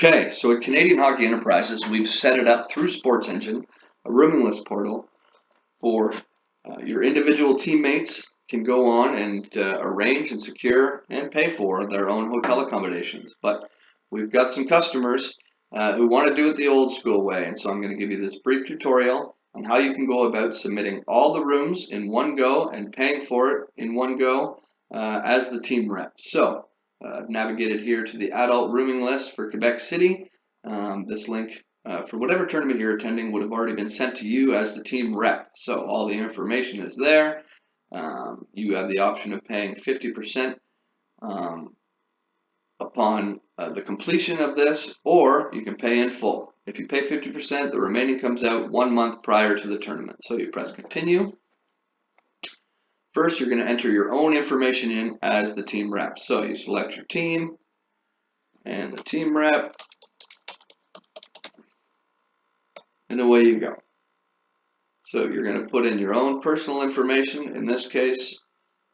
Okay, so at Canadian Hockey Enterprises, we've set it up through SportsEngine, a rooming list portal for your individual teammates can go on and arrange and secure and pay for their own hotel accommodations. But we've got some customers who want to do it the old school way, and so I'm going to give you this brief tutorial on how you can go about submitting all the rooms in one go and paying for it in one go as the team rep. So I've navigated here to the adult rooming list for Quebec City. This link for whatever tournament you're attending would have already been sent to you as the team rep. So all the information is there. You have the option of paying 50% upon the completion of this, or you can pay in full. If you pay 50%, the remaining comes out 1 month prior to the tournament. So you press continue. First, you're going to enter your own information in as the team rep. So you select your team and the team rep, and away you go. So you're going to put in your own personal information. In this case,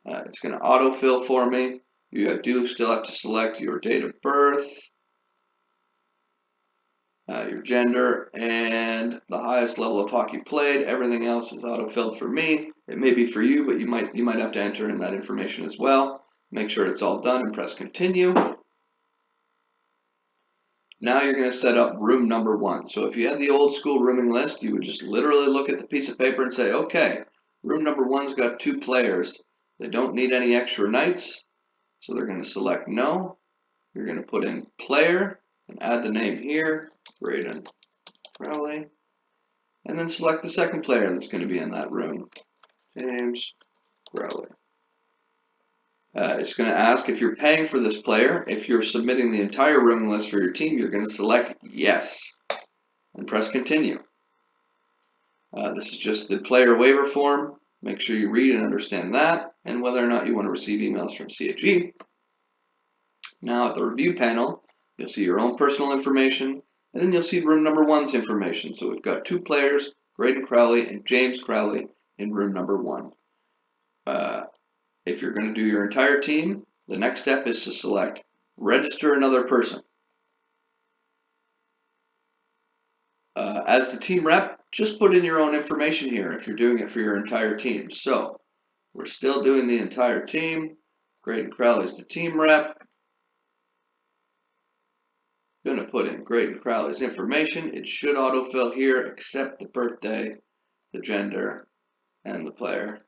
it's going to autofill for me. You do still have to select your date of birth, your gender, and the highest level of hockey played. Everything else is autofilled for me. It may be for you, but you might have to enter in that information as well. Make sure it's all done and press continue. Now you're going to set up room number 1. So if you had the old school rooming list, you would just literally look at the piece of paper and say, okay, room number 1's got 2 players. They don't need any extra nights, so they're going to select no. You're going to put in player and add the name here, Braden Crowley, and then select the second player that's going to be in that room, James Crowley. It's going to ask if you're paying for this player. If you're submitting the entire rooming list for your team, you're going to select yes and press continue. This is just the player waiver form. Make sure you read and understand that and whether or not you want to receive emails from CAG. Now at the review panel, you'll see your own personal information, and then you'll see room number 1's information. So we've got 2 players, Braden Crowley and James Crowley, in room number 1. If you're going to do your entire team, the next step is to select register another person. As the team rep, just put in your own information here if you're doing it for your entire team. So we're still doing the entire team. Braden Crowley's the team rep. Going to put in Braden Crowley's information. It should autofill here except the birthday, the gender, and the player.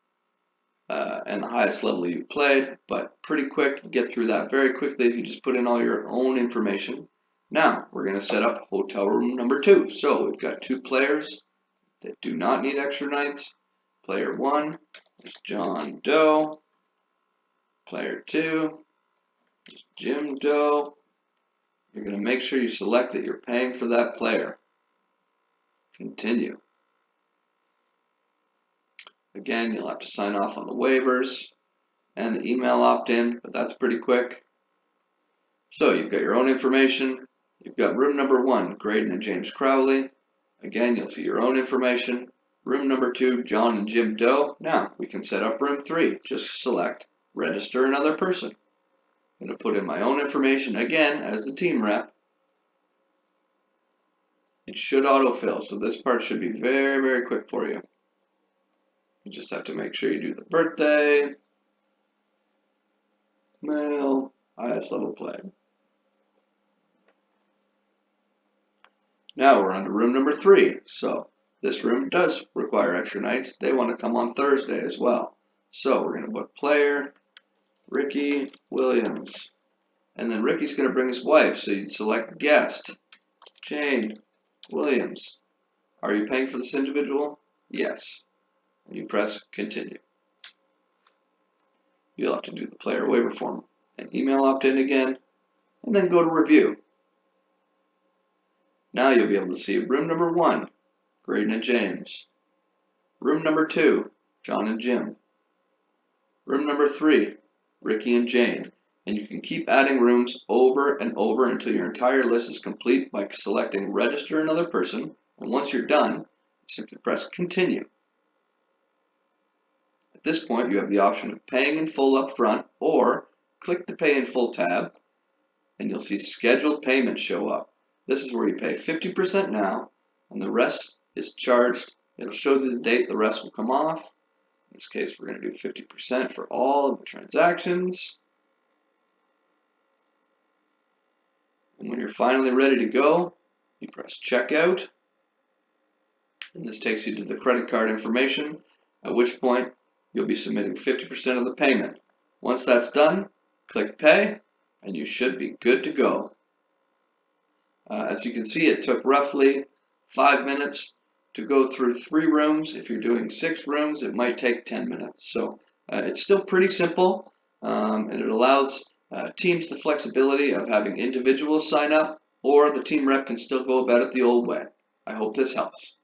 And the highest level you played, but pretty quick. You get through that very quickly if you just put in all your own information. Now we're going to set up hotel room number 2. So we've got 2 players that do not need extra nights. Player 1 is John Doe. Player 2 is Jim Doe. You're going to make sure you select that you're paying for that player. Continue. Again, you'll have to sign off on the waivers and the email opt-in, but that's pretty quick. So you've got your own information. You've got room number 1, Braden and James Crowley. Again, you'll see your own information. Room number 2, John and Jim Doe. Now we can set up room 3. Just select register another person. I'm going to put in my own information again as the team rep. It should autofill, so this part should be very, very quick for you. You just have to make sure you do the birthday, male, highest level played. Now we're on to room number 3. So this room does require extra nights. They want to come on Thursday as well. So we're going to put player, Ricky Williams. And then Ricky's going to bring his wife. So you'd select guest, Jane Williams. Are you paying for this individual? Yes. And you press continue. You'll have to do the player waiver form and email opt-in again, and then go to review. Now you'll be able to see room number 1, Braden and James. Room number 2, John and Jim. Room number 3, Ricky and Jane. And you can keep adding rooms over and over until your entire list is complete by selecting register another person. And once you're done, simply press continue. At this point, you have the option of paying in full up front, or click the Pay in Full tab, and you'll see scheduled payments show up. This is where you pay 50% now, and the rest is charged. It'll show you the date the rest will come off. In this case, we're going to do 50% for all of the transactions. And when you're finally ready to go, you press checkout. And this takes you to the credit card information, at which point you'll be submitting 50% of the payment. Once that's done, click pay, and you should be good to go. As you can see, it took roughly 5 minutes to go through 3 rooms. If you're doing 6 rooms, it might take 10 minutes. So it's still pretty simple, and it allows teams the flexibility of having individuals sign up, or the team rep can still go about it the old way. I hope this helps.